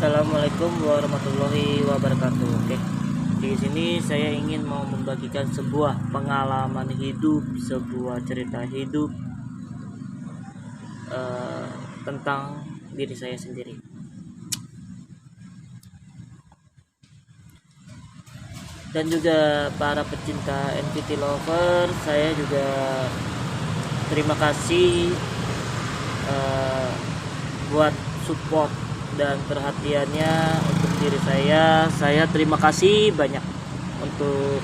Assalamualaikum warahmatullahi wabarakatuh. Oke, di sini saya ingin mau membagikan sebuah pengalaman hidup, sebuah cerita hidup tentang diri saya sendiri. Dan juga para pecinta NPT lover, saya juga terima kasih buat support dan perhatiannya untuk diri saya. Saya terima kasih banyak untuk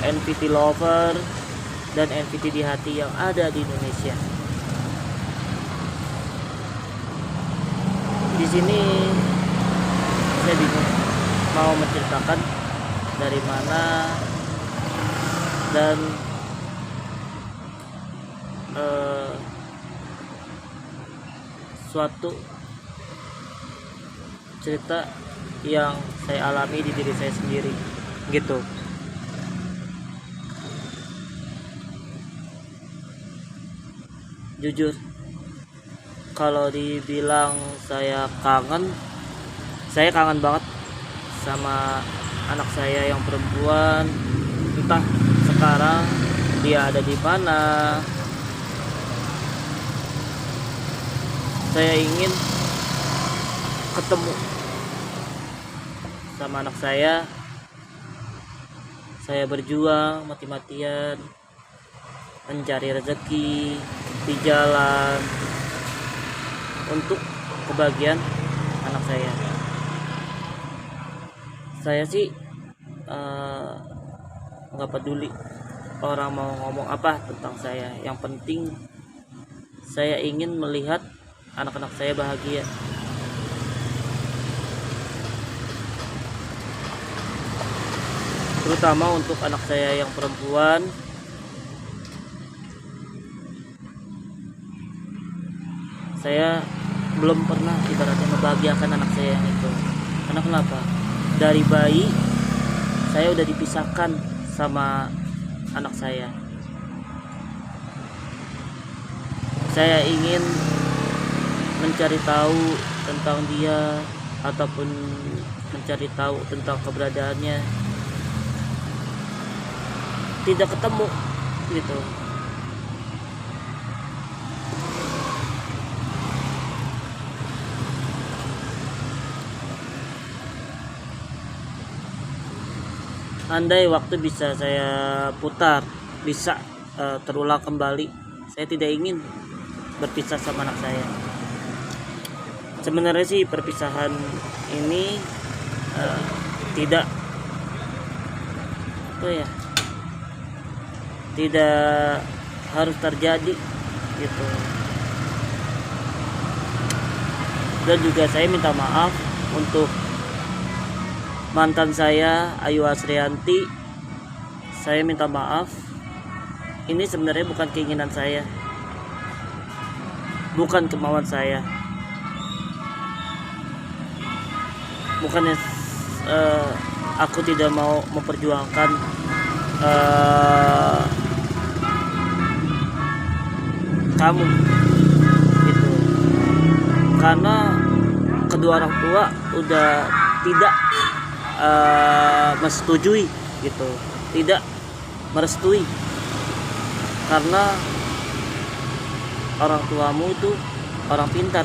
NPT lover dan NPT di hati yang ada di Indonesia. Di sini saya bingung mau menceritakan dari mana dan suatu cerita yang saya alami di diri saya sendiri gitu. Jujur, kalau dibilang saya kangen banget sama anak saya yang perempuan. Entah sekarang dia ada di mana. Saya ingin ketemu sama anak saya. Saya berjuang mati-matian mencari rezeki di jalan untuk kebahagiaan anak saya. Saya sih nggak peduli orang mau ngomong apa tentang saya. Yang penting saya ingin melihat anak-anak saya bahagia. Terutama untuk anak saya yang perempuan. Saya belum pernah ibaratnya membahagiakan anak saya yang itu. Karena kenapa? Dari bayi saya udah dipisahkan sama anak saya. Saya ingin mencari tahu tentang dia ataupun mencari tahu tentang keberadaannya. Tidak ketemu gitu. Andai waktu bisa saya putar, bisa terulang kembali, saya tidak ingin berpisah sama anak saya. Sebenarnya sih perpisahan ini tidak harus terjadi gitu. Dan juga saya minta maaf untuk mantan saya, Ayu Asrianti. Saya minta maaf. Ini sebenarnya bukan keinginan saya, bukan kemauan saya. Bukannya aku tidak mau memperjuangkan kamu gitu, karena kedua orang tua udah tidak menyetujui gitu, tidak merestui, karena orang tuamu itu orang pintar,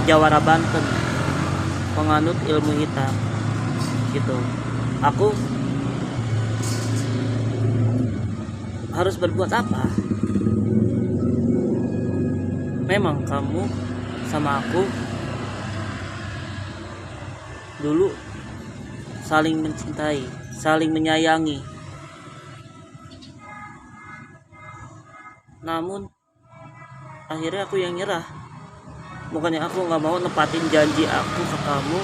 Jawara Banten, penganut ilmu hitam gitu. Aku harus berbuat apa? Memang kamu sama aku dulu saling mencintai, saling menyayangi. Namun akhirnya aku yang nyerah. Bukannya aku nggak mau nepatin janji aku ke kamu,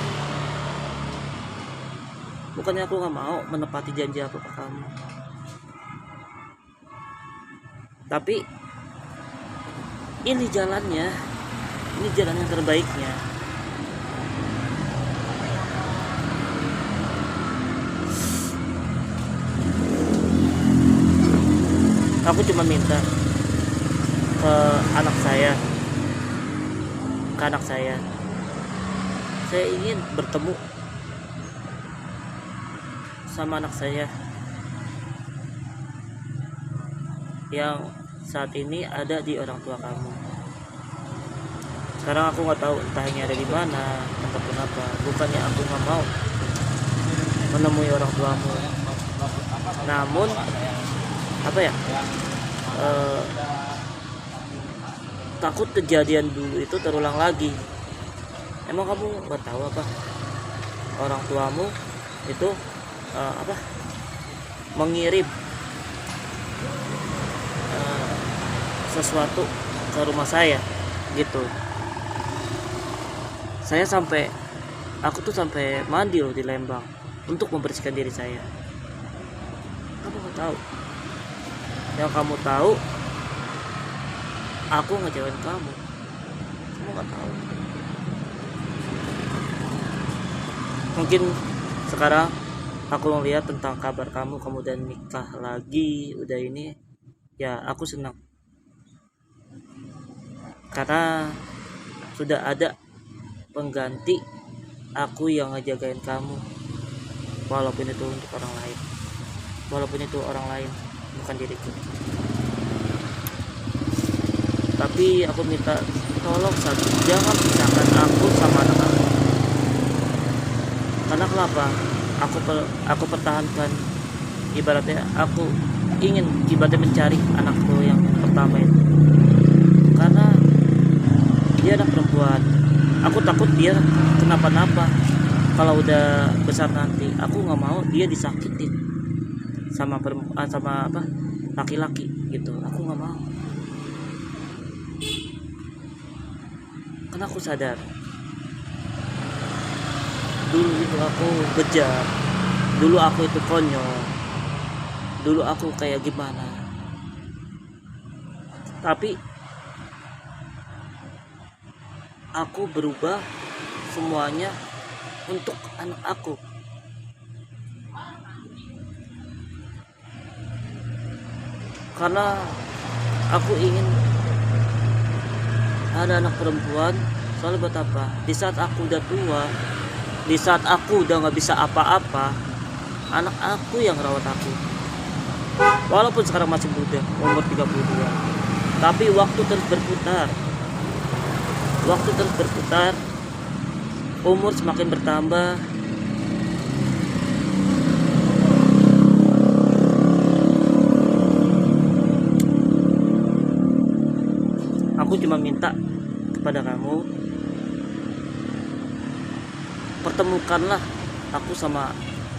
bukannya aku nggak mau menepati janji aku ke kamu, tapi ini jalannya, ini jalan yang terbaiknya. Aku cuma minta ke anak saya, Saya ingin bertemu sama anak saya yang saat ini ada di orang tua kamu. Sekarang aku nggak tahu entah ini ada di mana ataupun apa. Bukannya aku nggak mau menemui orang tuamu, namun apa ya, takut kejadian dulu itu terulang lagi. Emang kamu nggak tahu apa orang tuamu itu apa mengirim sesuatu ke rumah saya gitu. Aku tuh sampai mandi loh di Lembang untuk membersihkan diri saya. Kamu nggak tahu. Yang kamu tahu, aku ngejauhin kamu. Kamu nggak tahu. Mungkin sekarang aku melihat tentang kabar kamu udah nikah lagi, udah ini, ya aku senang. Karena sudah ada pengganti aku yang ngejagain kamu, walaupun itu untuk orang lain, walaupun itu orang lain bukan diriku. Tapi aku minta tolong satu, jangan pisahkan aku sama anak aku. Karena kenapa aku pertahankan, ibaratnya aku ingin mencari anakku yang pertama itu, karena dia anak perempuan. Aku takut dia kenapa-napa kalau udah besar nanti. Aku nggak mau dia disakitin sama perempuan, sama apa, laki-laki gitu. Aku nggak mau. Karena aku sadar dulu itu aku bejat, dulu aku itu konyol, dulu aku kayak gimana. Tapi aku berubah semuanya untuk anak aku. Karena aku ingin ada anak perempuan. Soalnya buat apa? Di saat aku udah tua, di saat aku udah nggak bisa apa-apa, anak aku yang rawat aku. Walaupun sekarang masih muda, umur 32, tapi waktu terus berputar. Waktu terus berputar, umur semakin bertambah. Aku cuma minta kepada kamu, pertemukanlah aku sama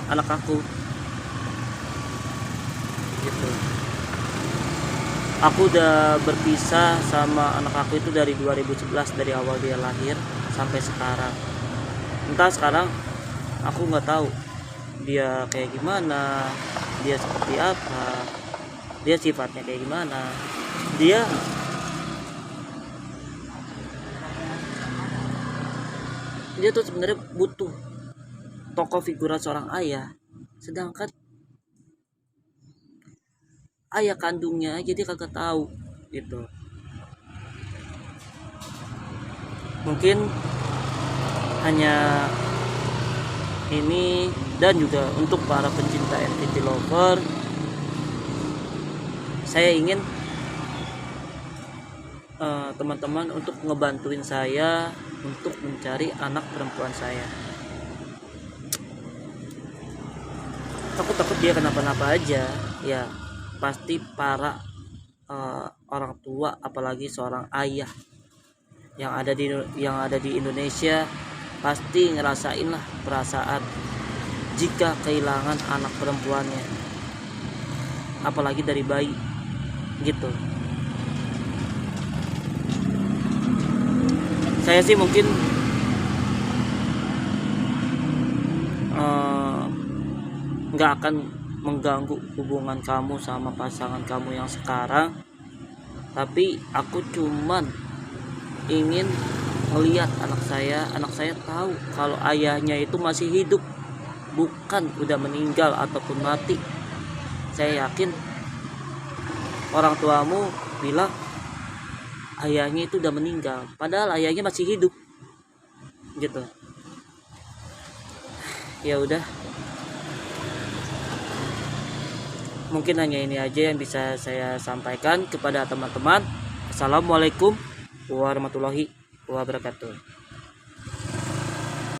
anak aku gitu. Aku udah berpisah sama anak aku itu dari 2011, dari awal dia lahir sampai sekarang. Entah sekarang aku nggak tahu dia kayak gimana, dia seperti apa, dia sifatnya kayak gimana. Dia tuh sebenarnya butuh tokoh figuran seorang ayah, sedangkan ayah kandungnya aja dia kagak tahu gitu. Mungkin hanya ini, dan juga untuk para pencinta NPT lover, saya ingin teman-teman untuk ngebantuin saya untuk mencari anak perempuan saya. Aku takut dia kenapa-napa aja. Ya pasti para orang tua, apalagi seorang ayah yang ada di Indonesia, pasti ngerasain lah perasaan jika kehilangan anak perempuannya, apalagi dari bayi gitu. Saya sih mungkin nggak akan mengganggu hubungan kamu sama pasangan kamu yang sekarang, tapi aku cuman ingin melihat anak saya tahu kalau ayahnya itu masih hidup, bukan udah meninggal ataupun mati. Saya yakin orang tuamu bilang ayahnya itu udah meninggal, padahal ayahnya masih hidup gitu. Ya udah, mungkin hanya ini aja yang bisa saya sampaikan kepada teman-teman. Assalamualaikum warahmatullahi wabarakatuh.